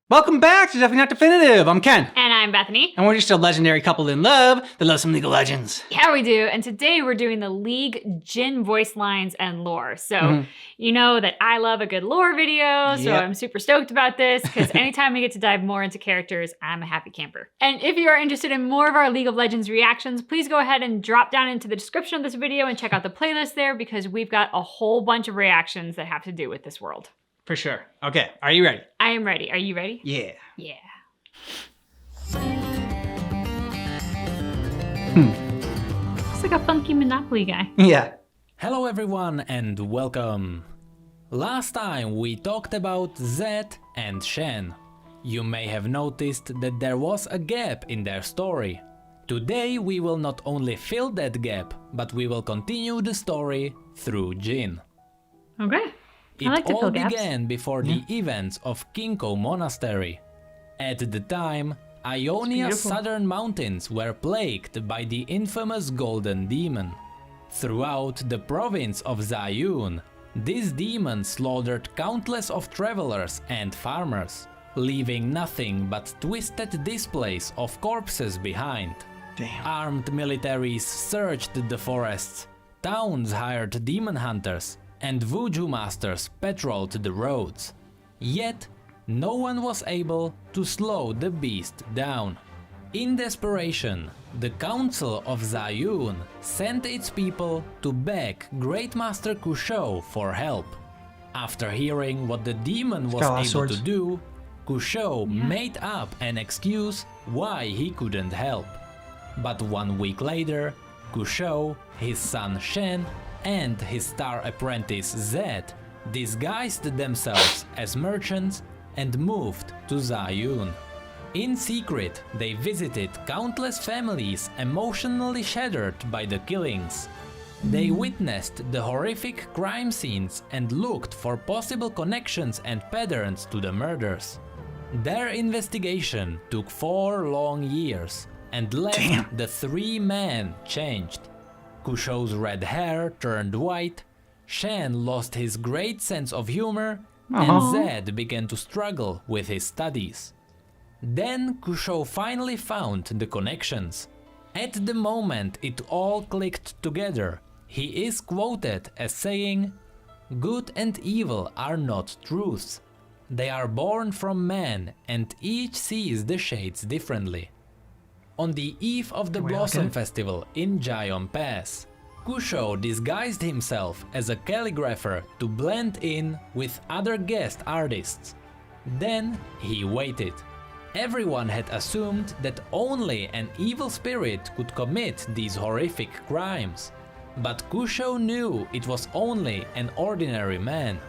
Welcome back to Definitely Not Definitive. I'm Ken. And I'm Bethany. And we're just a legendary couple in love that loves some League of Legends. Yeah, we do. And today we're doing the League Jhin voice lines and lore. So you know that I love a good lore video, so I'm super stoked about this because anytime we get to dive more into characters, I'm a happy camper. And if you are interested in more of our League of Legends reactions, please go ahead and drop down into the description of this video and check out the playlist there because we've got a whole bunch of reactions that have to do with this world. For sure. Okay, are you ready? I am ready. Are you ready? Yeah. Yeah. Looks like a funky Monopoly guy. Yeah. Hello everyone and welcome. Last time we talked about Zed and Shen. You may have noticed that there was a gap in their story. Today we will not only fill that gap, but we will continue the story through Jhin. Okay. It all began before the events of Kinko Monastery. At the time, Ionia's southern mountains were plagued by the infamous Golden Demon. Throughout the province of Zayun, this demon slaughtered countless of travelers and farmers, leaving nothing but twisted displays of corpses behind. Damn. Armed militaries searched the forests, towns hired demon hunters, and voodoo masters patrolled the roads. Yet, no one was able to slow the beast down. In desperation, the Council of Zayun sent its people to beg Great Master Kushou for help. After hearing what the demon was able to do, Kushou made up an excuse why he couldn't help. But 1 week later, Kushou, his son Shen, and his star apprentice Zed disguised themselves as merchants and moved to Zayun. In secret, they visited countless families emotionally shattered by the killings. They witnessed the horrific crime scenes and looked for possible connections and patterns to the murders. Their investigation took 4 long years and left the 3 men changed. Kushou's red hair turned white, Shen lost his great sense of humor, and Zed began to struggle with his studies. Then Kushou finally found the connections. At the moment it all clicked together, he is quoted as saying, "Good and evil are not truths. They are born from man and each sees the shades differently." On the eve of the Blossom Festival in Jayon Pass, Kushou disguised himself as a calligrapher to blend in with other guest artists. Then he waited. Everyone had assumed that only an evil spirit could commit these horrific crimes. But Kushou knew it was only an ordinary man.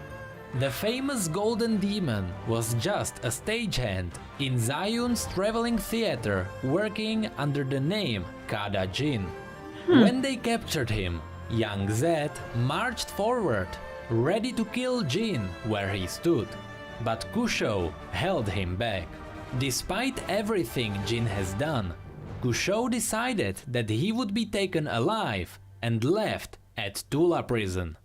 The famous Golden Demon was just a stagehand in Zayun's traveling theater working under the name Kada Jhin. When they captured him, young Zed marched forward, ready to kill Jhin where he stood. But Kushou held him back. Despite everything Jhin has done, Kushou decided that he would be taken alive and left at Tula prison.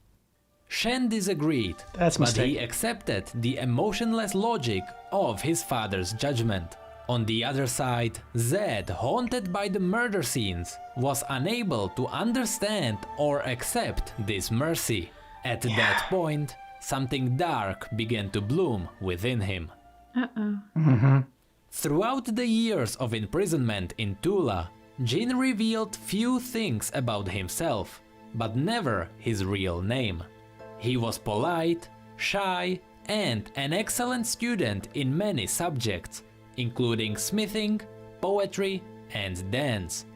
Shen disagreed, but he accepted the emotionless logic of his father's judgment. On the other side, Zed, haunted by the murder scenes, was unable to understand or accept this mercy. At that point, something dark began to bloom within him. Throughout the years of imprisonment in Tula, Jhin revealed few things about himself, but never his real name. He was polite, shy, and an excellent student in many subjects, including smithing, poetry, and dance.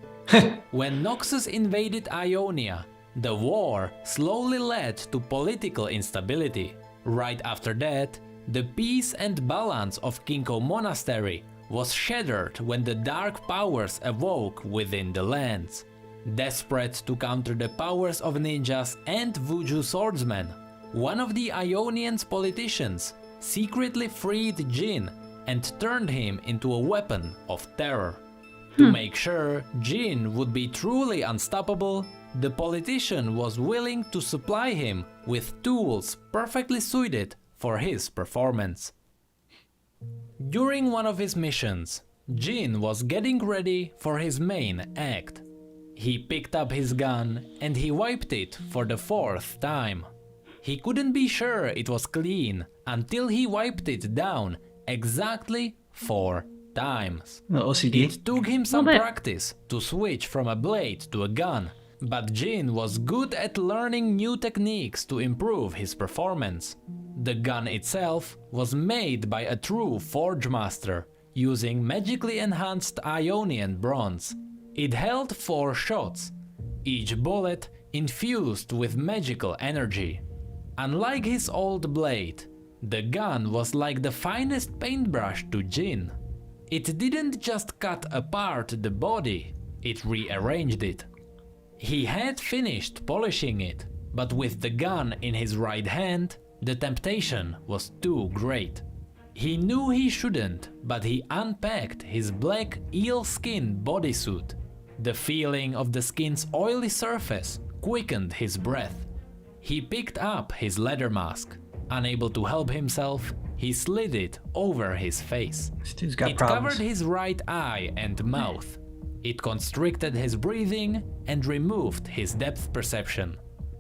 When Noxus invaded Ionia, the war slowly led to political instability. Right after that, the peace and balance of Kinko Monastery was shattered when the dark powers awoke within the lands. Desperate to counter the powers of ninjas and voodoo swordsmen, one of the Ionians' politicians secretly freed Jhin and turned him into a weapon of terror. To make sure Jhin would be truly unstoppable, the politician was willing to supply him with tools perfectly suited for his performance. During one of his missions, Jhin was getting ready for his main act. He picked up his gun and he wiped it for the 4th time. He couldn't be sure it was clean until he wiped it down exactly 4 times. OCD. It took him some bit. practice to switch from a blade to a gun, but Jhin was good at learning new techniques to improve his performance. The gun itself was made by a true forge master, using magically enhanced Ionian bronze. It held 4 shots, each bullet infused with magical energy. Unlike his old blade, the gun was like the finest paintbrush to Jhin. It didn't just cut apart the body, it rearranged it. He had finished polishing it, but with the gun in his right hand, the temptation was too great. He knew he shouldn't, but he unpacked his black eel-skin bodysuit. The feeling of the skin's oily surface quickened his breath. He picked up his leather mask. Unable to help himself, he slid it over his face. This dude's got It problems. covered his right eye and mouth. It constricted his breathing and removed his depth perception.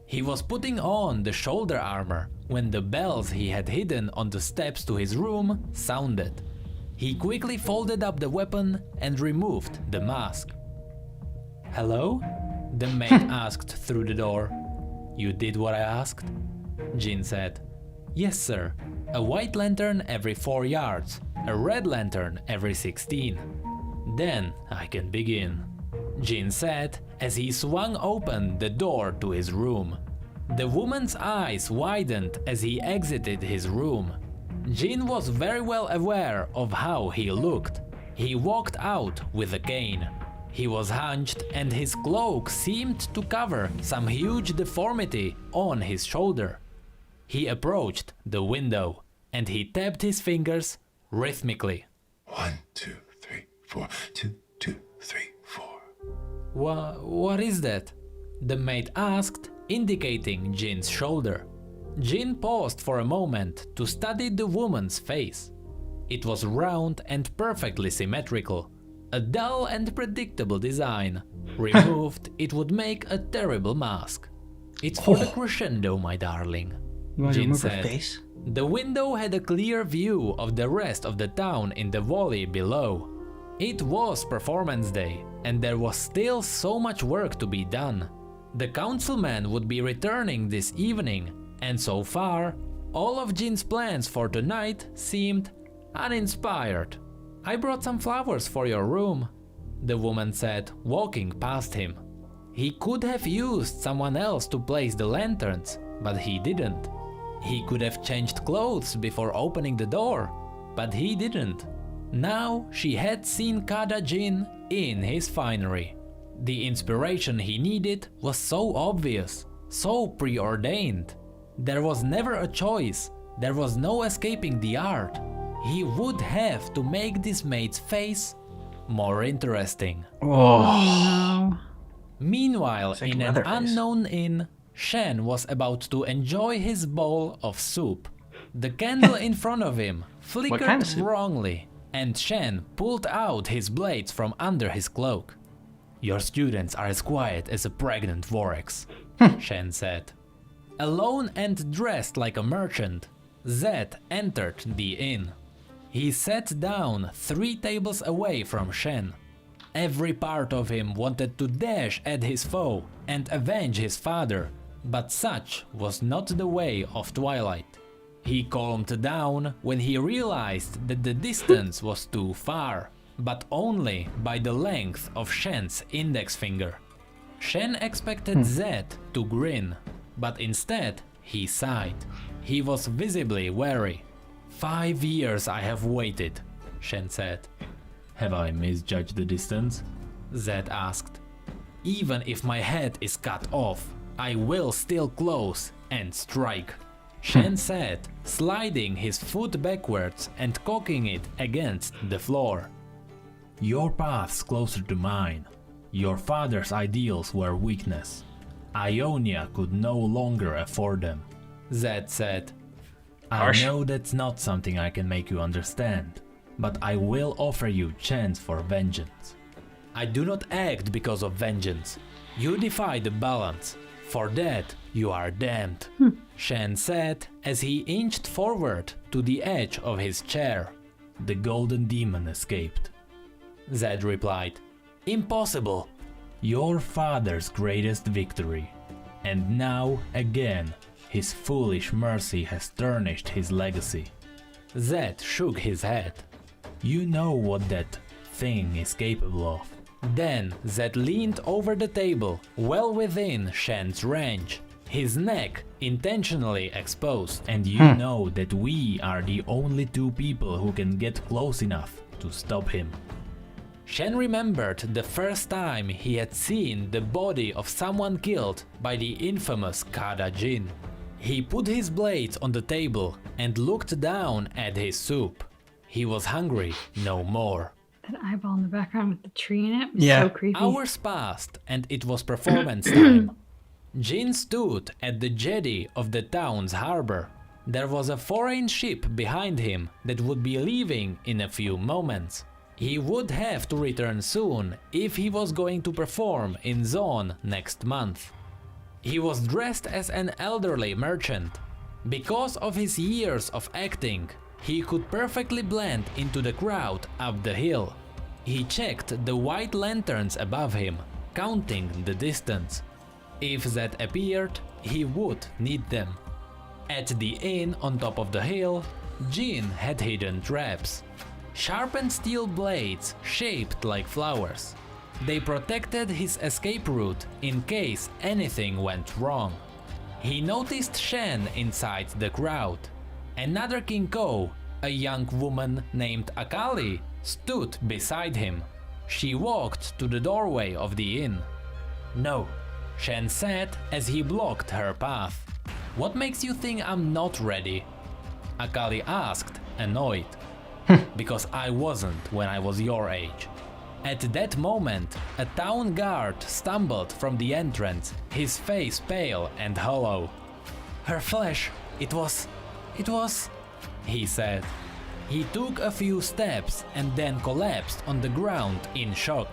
He was putting on the shoulder armor when the bells he had hidden on the steps to his room sounded. He quickly folded up the weapon and removed the mask. "Hello?" the maid asked through the door. "You did what I asked?" Jhin said. "Yes, sir. A white lantern every 4 yards, a red lantern every 16. Then I can begin," Jhin said as he swung open the door to his room. The woman's eyes widened as he exited his room. Jhin was very well aware of how he looked. He walked out with a cane. He was hunched and his cloak seemed to cover some huge deformity on his shoulder. He approached the window and he tapped his fingers rhythmically. 1, 2, 3, 4. 2, 2, 3, 4. What is that?" the maid asked, indicating Jin's shoulder. Jhin paused for a moment to study the woman's face. It was round and perfectly symmetrical. A dull and predictable design. Removed, it would make a terrible mask. "It's for the crescendo, my darling," You want to Jhin remove her said. face? The window had a clear view of the rest of the town in the valley below. It was performance day, and there was still so much work to be done. The councilman would be returning this evening, and so far, all of Jin's plans for tonight seemed uninspired. "I brought some flowers for your room," the woman said, walking past him. He could have used someone else to place the lanterns, but he didn't. He could have changed clothes before opening the door, but he didn't. Now she had seen Kada Jhin in his finery. The inspiration he needed was so obvious, so preordained. There was never a choice, there was no escaping the art. He would have to make this maid's face more interesting. Oh. Meanwhile, It's like in an Leatherface. unknown inn, Shen was about to enjoy his bowl of soup. The candle in front of him flickered kind of soup? wrongly, and Shen pulled out his blades from under his cloak. "Your students are as quiet as a pregnant Vorex," Shen said. Alone and dressed like a merchant, Zed entered the inn. He sat down 3 tables away from Shen. Every part of him wanted to dash at his foe and avenge his father, but such was not the way of Twilight. He calmed down when he realized that the distance was too far, but only by the length of Shen's index finger. Shen expected Zed to grin, but instead he sighed. He was visibly wary. 5 years I have waited, Shen said. Have I misjudged the distance? Zed asked. Even if my head is cut off, I will still close and strike, Shen said, sliding his foot backwards and cocking it against the floor. Your path's closer to mine. Your father's ideals were weakness. Ionia could no longer afford them, Zed said. I Harsh. know that's not something I can make you understand, but I will offer you chance for vengeance. I do not act because of vengeance. You defy the balance. For that, you are damned. Shen said as he inched forward to the edge of his chair. The golden demon escaped. Zed replied, Impossible! Your father's greatest victory. And now, again, his foolish mercy has tarnished his legacy. Zed shook his head. You know what that thing is capable of. Then Zed leaned over the table, well within Shen's range, his neck intentionally exposed, and you know that we are the only two people who can get close enough to stop him. Shen remembered the first time he had seen the body of someone killed by the infamous Kada Jhin. He put his blades on the table and looked down at his soup. He was hungry no more. That eyeball in the background with the tree in it was Yeah. so creepy. Hours passed and it was performance time. Jhin stood at the jetty of the town's harbor. There was a foreign ship behind him that would be leaving in a few moments. He would have to return soon if he was going to perform in Zone next month. He was dressed as an elderly merchant. Because of his years of acting, he could perfectly blend into the crowd up the hill. He checked the white lanterns above him, counting the distance. If Zed appeared, he would need them. At the inn on top of the hill, Jhin had hidden traps. Sharpened steel blades shaped like flowers. They protected his escape route in case anything went wrong. He noticed Shen inside the crowd. Another Kinko, a young woman named Akali, stood beside him. She walked to the doorway of the inn. No, Shen said as he blocked her path. What makes you think I'm not ready? Akali asked, annoyed. Because I wasn't when I was your age. At that moment, a town guard stumbled from the entrance, his face pale and hollow. Her flesh, it was, he said. He took a few steps and then collapsed on the ground in shock.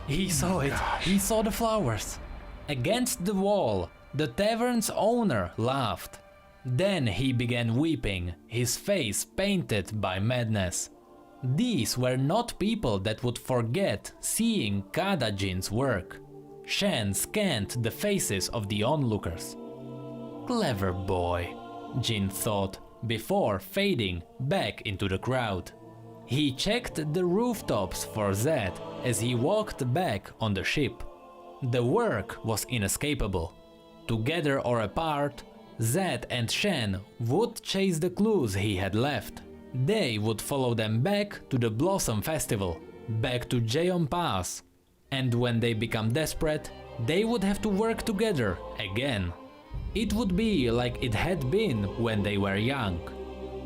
He saw it, he saw the flowers. Against the wall, the tavern's owner laughed. Then he began weeping, his face painted by madness. These were not people that would forget seeing Kada Jhin's work. Shen scanned the faces of the onlookers. Clever boy, Jhin thought, before fading back into the crowd. He checked the rooftops for Zed as he walked back on the ship. The work was inescapable. Together or apart, Zed and Shen would chase the clues he had left. They would follow them back to the Blossom Festival, back to Jeon Pass, and when they become desperate, they would have to work together again. It would be like it had been when they were young.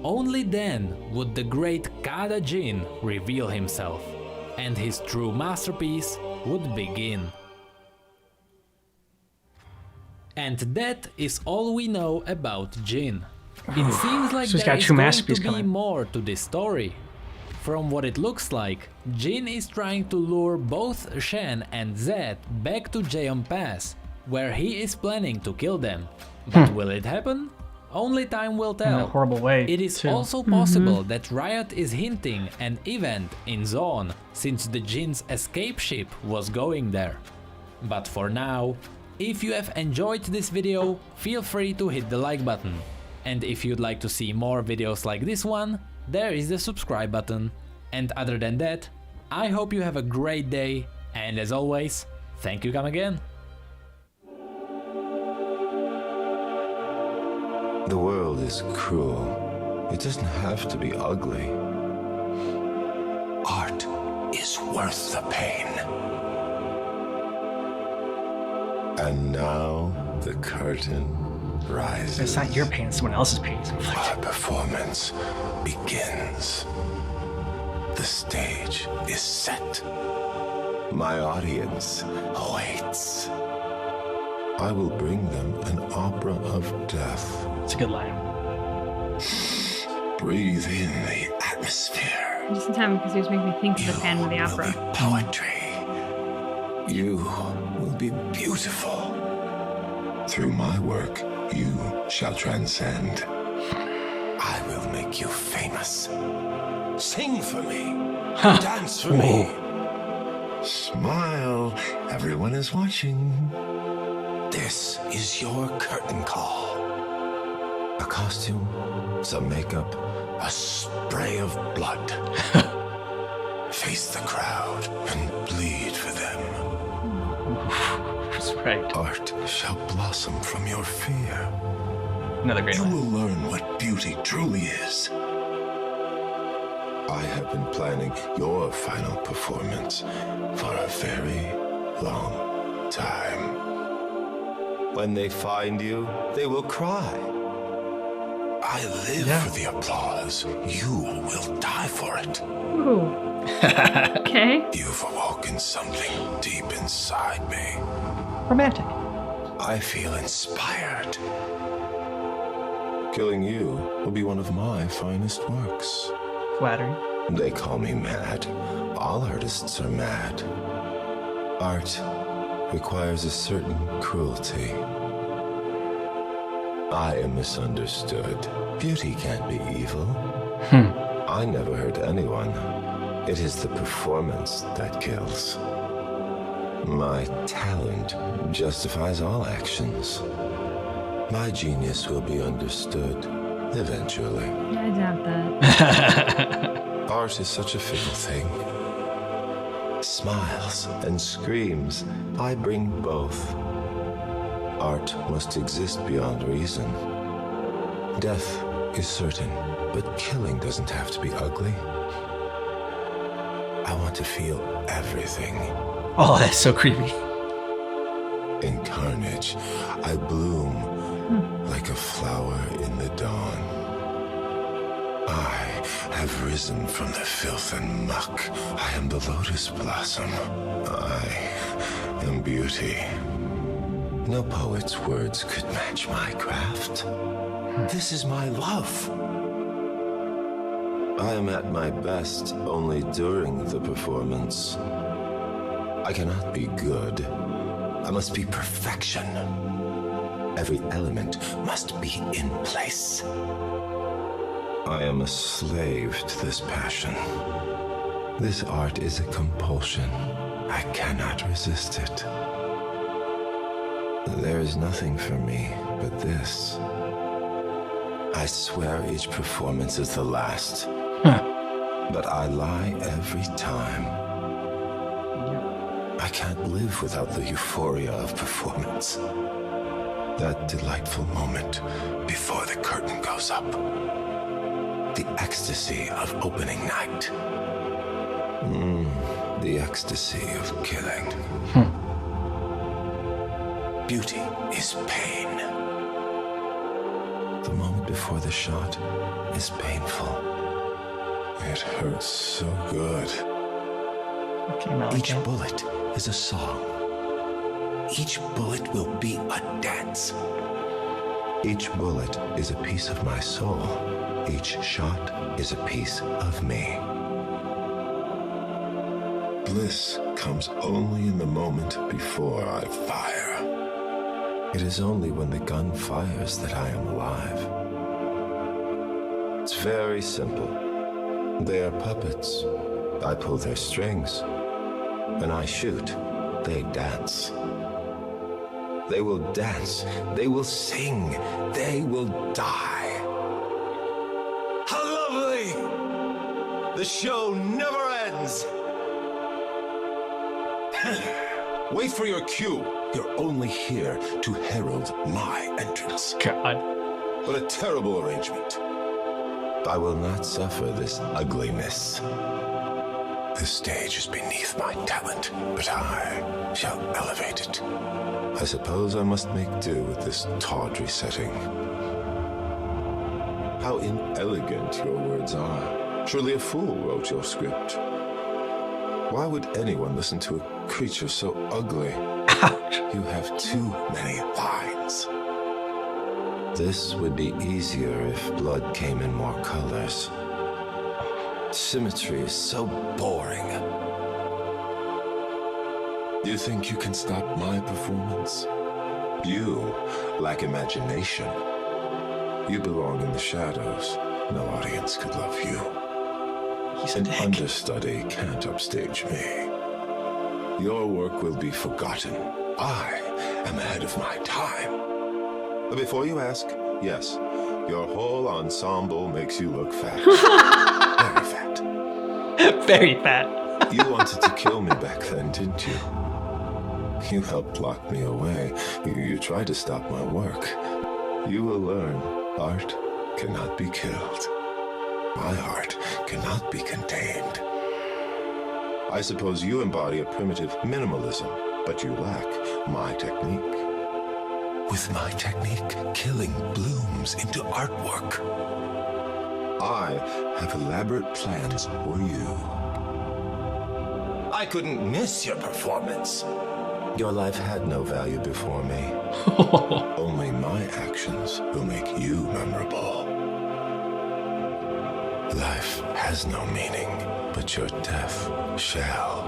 Only then would the great Kada Jhin reveal himself, and his true masterpiece would begin. And that is all we know about Jhin. It seems like So he's there got a is true going masterpiece to be coming. more to this story. From what it looks like, Jhin is trying to lure both Shen and Zed back to Jeon Pass, where he is planning to kill them. But will it happen? Only time will In a tell. horrible way. It is too. also possible that Riot is hinting an event in Zone, since the Jin's escape ship was going there. But for now, if you have enjoyed this video, feel free to hit the like button. And if you'd like to see more videos like this one, there is the subscribe button. And other than that, I hope you have a great day, and as always, thank you come again. The world is cruel. It doesn't have to be ugly. Art is worth the pain. And now the curtain rises. It's not your pain, it's someone else's pain. It's inflicted. Our performance begins. The stage is set. My audience awaits. I will bring them an opera of death. It's a good line. breathe in the atmosphere. Just in time because he was making me think of the Phantom of the Opera. You will be poetry. You will be beautiful. Through my work, you shall transcend. I will make you famous. Sing for me. Dance for me. Smile. Everyone is watching. This is your curtain call. A costume, some makeup, a spray of blood. Face the crowd and bleed for them. That's right. Art shall blossom from your fear. Another great You line. will learn what beauty truly is. I have been planning your final performance for a very long time. When they find you, they will cry. I live for the applause. You will die for it. Ooh. Okay. You've awoken something deep inside me. Romantic. I feel inspired. Killing you will be one of my finest works. Flattering. They call me mad. All artists are mad. Art requires a certain cruelty. I am misunderstood. Beauty can't be evil. I never hurt anyone. It is the performance that kills. My talent justifies all actions. My genius will be understood eventually. I doubt that. Art is such a fickle thing. Smiles and screams, I bring both. Art must exist beyond reason. Death is certain, but killing doesn't have to be ugly. I want to feel everything. Oh, that's so creepy. In carnage, I bloom like a flower in the dawn. I have risen from the filth and muck. I am the lotus blossom. I am beauty. No poet's words could match my craft. This is my love. I am at my best only during the performance. I cannot be good. I must be perfection. Every element must be in place. I am a slave to this passion. This art is a compulsion. I cannot resist it. There is nothing for me but this. I swear each performance is the last. But I lie every time. I can't live without the euphoria of performance. That delightful moment before the curtain goes up. The ecstasy of opening night. The ecstasy of killing. Beauty is pain. The moment before the shot is painful. It hurts so good. Okay, now Each bullet is a song. Each bullet will be a dance. Each bullet is a piece of my soul. Each shot is a piece of me. Bliss comes only in the moment before I fire. It is only when the gun fires that I am alive. It's very simple. They are puppets. I pull their strings. When I shoot, they dance. They will dance. They will sing. They will die. How lovely! The show never ends. Wait for your cue. You're only here to herald my entrance. God. What a terrible arrangement. I will not suffer this ugliness. This stage is beneath my talent, but I shall elevate it. I suppose I must make do with this tawdry setting. How inelegant your words are. Surely a fool wrote your script. Why would anyone listen to a creature so ugly? Ouch. You have too many lines. This would be easier if blood came in more colors. Symmetry is so boring. You think you can stop my performance? You lack imagination. You belong in the shadows. No audience could love you. He's a An dick. understudy can't upstage me. Your work will be forgotten. I am ahead of my time. But before you ask, yes, your whole ensemble makes you look fat. Very fat. Very fat. You wanted to kill me back then, didn't you? You helped lock me away. You tried to stop my work. You will learn art cannot be killed. My art cannot be contained. I suppose you embody a primitive minimalism, but you lack my technique. With my technique, killing blooms into artwork. I have elaborate plans for you. I couldn't miss your performance. Your life had no value before me. Only my actions will make you memorable. Life has no meaning, but your death shall.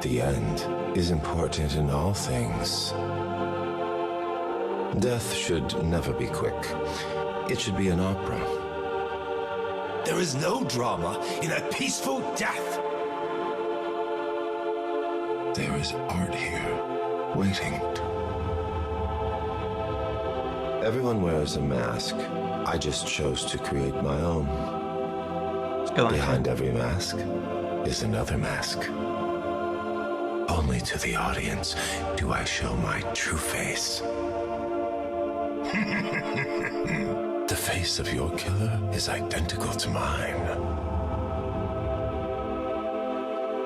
The end is important in all things. Death should never be quick. It should be an opera. There is no drama in a peaceful death. There is art here, waiting. Everyone wears a mask. I just chose to create my own. Behind every mask is another mask. Only to the audience do I show my true face. The face of your killer is identical to mine.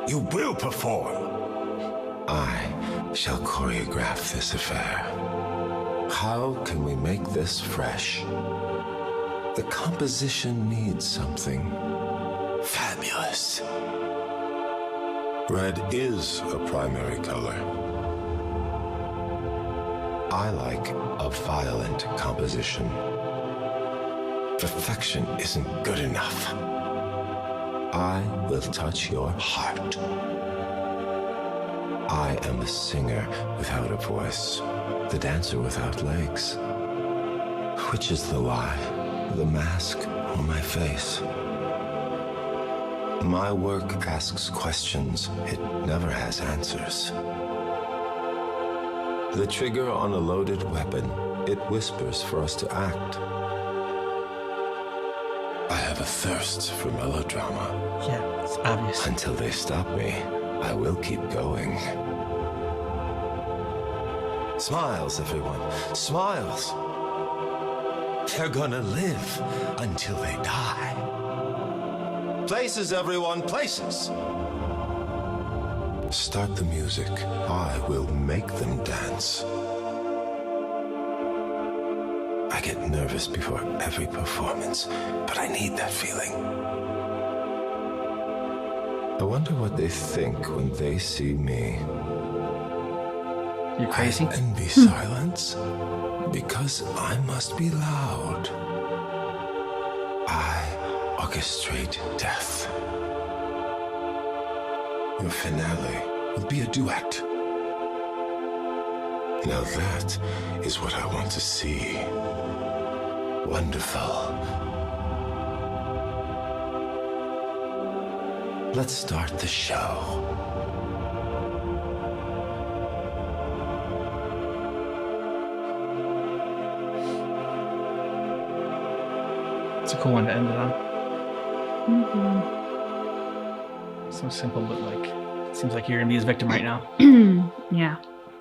You will perform. I shall choreograph this affair. How can we make this fresh? The composition needs something fabulous. Red is a primary color. I like a violent composition. Perfection isn't good enough. I will touch your heart. I am the singer without a voice, the dancer without legs. Which is the lie, the mask or my face? My work asks questions, it never has answers. The trigger on a loaded weapon, it whispers for us to act. I have a thirst for melodrama. Yeah, it's obvious. Until they stop me, I will keep going. Smiles, everyone. Smiles. They're gonna live until they die. Places, everyone, places. Start the music. I will make them dance. I get nervous before every performance, but I need that feeling. I wonder what they think when they see me. You're crazy? I envy silence because I must be loud. I orchestrate death. Your finale will be a duet. Now that is what I want to see. Wonderful. Let's start the show. It's a cool one to end it on. So simple, but like, it seems like you're gonna be his victim right now. Yeah.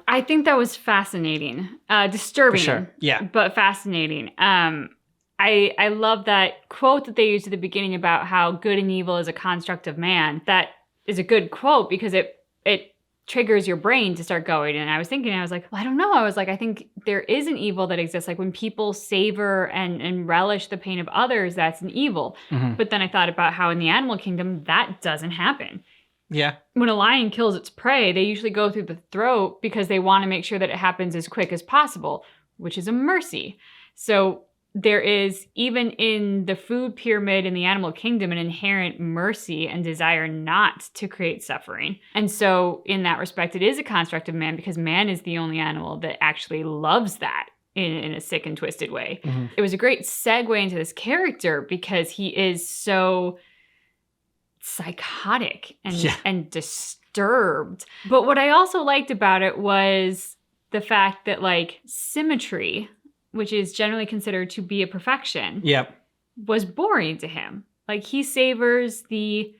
I think that was fascinating. Disturbing. For sure. Yeah. But fascinating. I love that quote that they used at the beginning about how good and evil is a construct of man. That is a good quote because it triggers your brain to start going. And I was thinking, I was like, well, I don't know. I was like, I think there is an evil that exists. Like when people savor and relish the pain of others, that's an evil. Mm-hmm. But then I thought about how in the animal kingdom, that doesn't happen. Yeah. When a lion kills its prey, they usually go through the throat because they want to make sure that it happens as quick as possible. which is a mercy. So there is, even in the food pyramid in the animal kingdom, an inherent mercy and desire not to create suffering. And so in that respect, it is a construct of man, because man is the only animal that actually loves that in a sick and twisted way. Mm-hmm. It was a great segue into this character because he is so psychotic and disturbed. But what I also liked about it was the fact that, like, symmetry, which is generally considered to be a perfection, was boring to him. Like, he savors the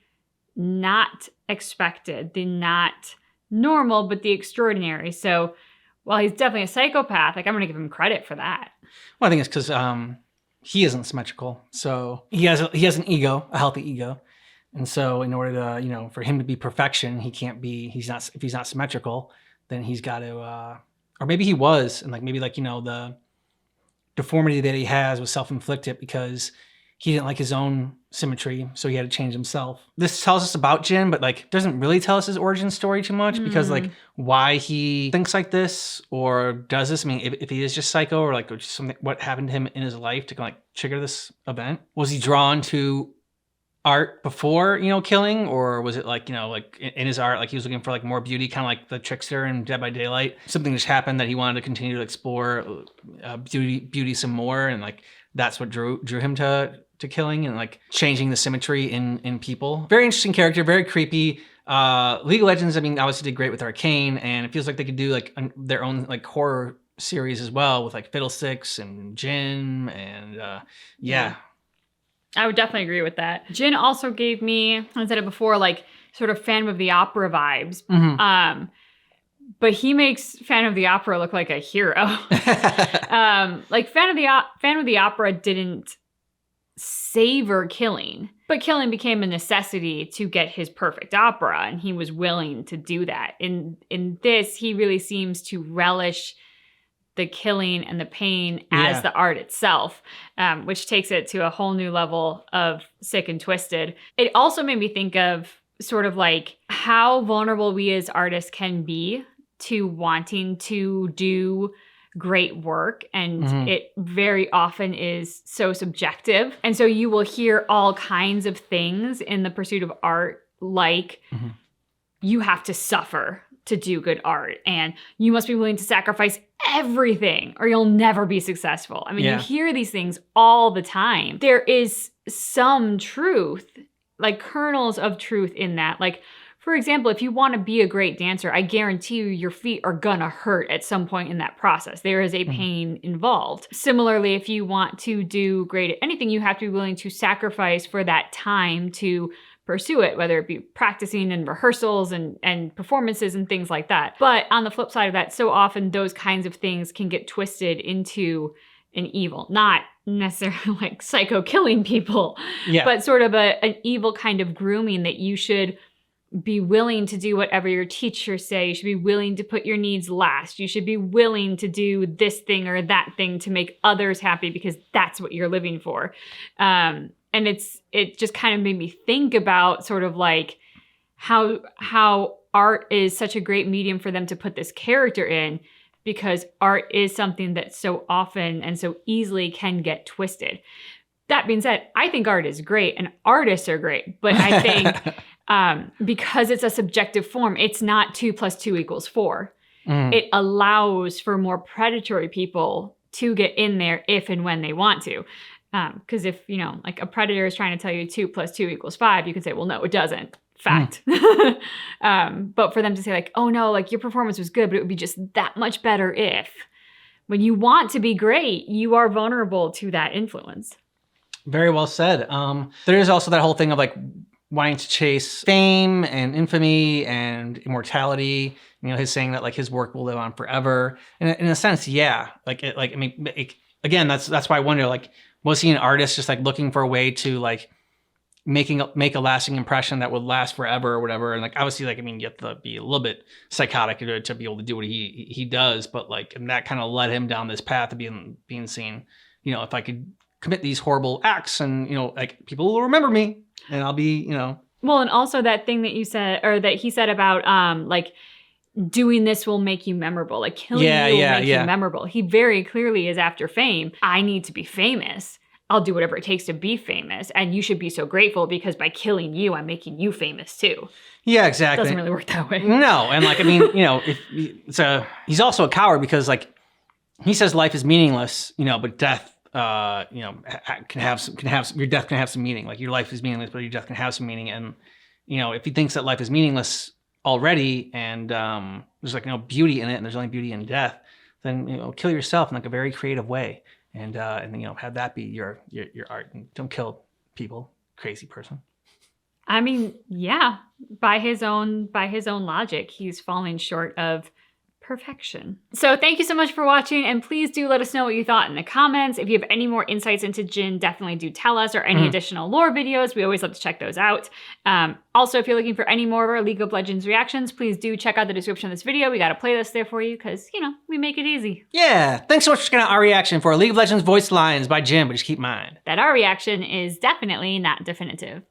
not expected, the not normal, but the extraordinary. So while he's definitely a psychopath, like, I'm going to give him credit for that. Well, I think it's because he isn't symmetrical. So he has an ego, a healthy ego. And so in order to, for him to be perfection, if he's not symmetrical, then he's got to, or maybe he was, and like, maybe like, the deformity that he has was self-inflicted because he didn't like his own symmetry, so he had to change himself. This tells us about Jhin, but like doesn't really tell us his origin story too much, because like why he thinks like this or does this. I mean, if he is just psycho, or like just something, what happened to him in his life to like trigger this event? Was he drawn to art before, killing, or was it like, like in his art, like he was looking for like more beauty, kind of like the trickster in Dead by Daylight? Something just happened that he wanted to continue to explore beauty some more, and like that's what drew him to killing and like changing the symmetry in people. Very interesting character, very creepy. League of Legends, I mean, obviously did great with Arcane, and it feels like they could do like their own like horror series as well with like Fiddlesticks and Jhin, and yeah. I would definitely agree with that. Jhin also gave me, I said it before, like sort of Phantom of the Opera vibes. Mm-hmm. But he makes Phantom of the Opera look like a hero. Like Phantom of the Opera didn't savor killing, but killing became a necessity to get his perfect opera, and he was willing to do that. In this, he really seems to relish the killing and the pain as the art itself, which takes it to a whole new level of sick and twisted. It also made me think of sort of like how vulnerable we as artists can be to wanting to do great work, and it very often is so subjective. And so you will hear all kinds of things in the pursuit of art, like you have to suffer to do good art, and you must be willing to sacrifice everything or you'll never be successful. I mean, you hear these things all the time. There is some truth, like kernels of truth in that. Like, for example, if you want to be a great dancer, I guarantee you your feet are gonna hurt at some point in that process. There is a pain involved. Similarly, if you want to do great at anything, you have to be willing to sacrifice for that time to pursue it, whether it be practicing and rehearsals and performances and things like that. But on the flip side of that, so often those kinds of things can get twisted into an evil, not necessarily like psycho killing people, but sort of an evil kind of grooming that you should be willing to do whatever your teachers say. You should be willing to put your needs last. You should be willing to do this thing or that thing to make others happy because that's what you're living for. And it just kind of made me think about sort of like how art is such a great medium for them to put this character in, because art is something that so often and so easily can get twisted. That being said, I think art is great and artists are great, but I think because it's a subjective form, it's not 2 + 2 = 4. It allows for more predatory people to get in there if and when they want to. Because if, like a predator is trying to tell you 2 + 2 = 5, you can say, well, no, it doesn't. Fact. But for them to say like, oh no, like your performance was good, but it would be just that much better if. When you want to be great, you are vulnerable to that influence. Very well said. There is also that whole thing of like wanting to chase fame and infamy and immortality. His saying that like his work will live on forever. And in a sense, yeah. Again, that's why I wonder, like, was he an artist just like looking for a way to like make a lasting impression that would last forever or whatever? And like obviously, like, I mean, you have to be a little bit psychotic to be able to do what he does, but like, and that kind of led him down this path of being seen. If I could commit these horrible acts, and like people will remember me, and I'll be, Well, and also that thing that you said, or that he said about like doing this will make you memorable. Like killing Yeah, you will yeah, make yeah. you memorable. He very clearly is after fame. I need to be famous. I'll do whatever it takes to be famous. And you should be so grateful because by killing you, I'm making you famous too. Yeah, exactly. Doesn't really work that way. No, and like I mean, you know, he's also a coward because like he says life is meaningless, you know, but death, you know, your death can have some meaning. Like your life is meaningless, but your death can have some meaning. And you know, if he thinks that life is meaningless already, and there's like no beauty in it, and there's only beauty in death, then you know, kill yourself in like a very creative way, and you know, have that be your art. And don't kill people, crazy person. I mean, yeah, by his own logic, he's falling short of perfection. So thank you so much for watching, and please do let us know what you thought in the comments. If you have any more insights into Jhin, definitely do tell us, or any additional lore videos. We always love to check those out. Also, if you're looking for any more of our League of Legends reactions, please do check out the description of this video. We got a playlist there for you because, you know, we make it easy. Yeah, thanks so much for checking out our reaction for League of Legends Voice Lines by Jhin, but just keep in mind that our reaction is definitely not definitive.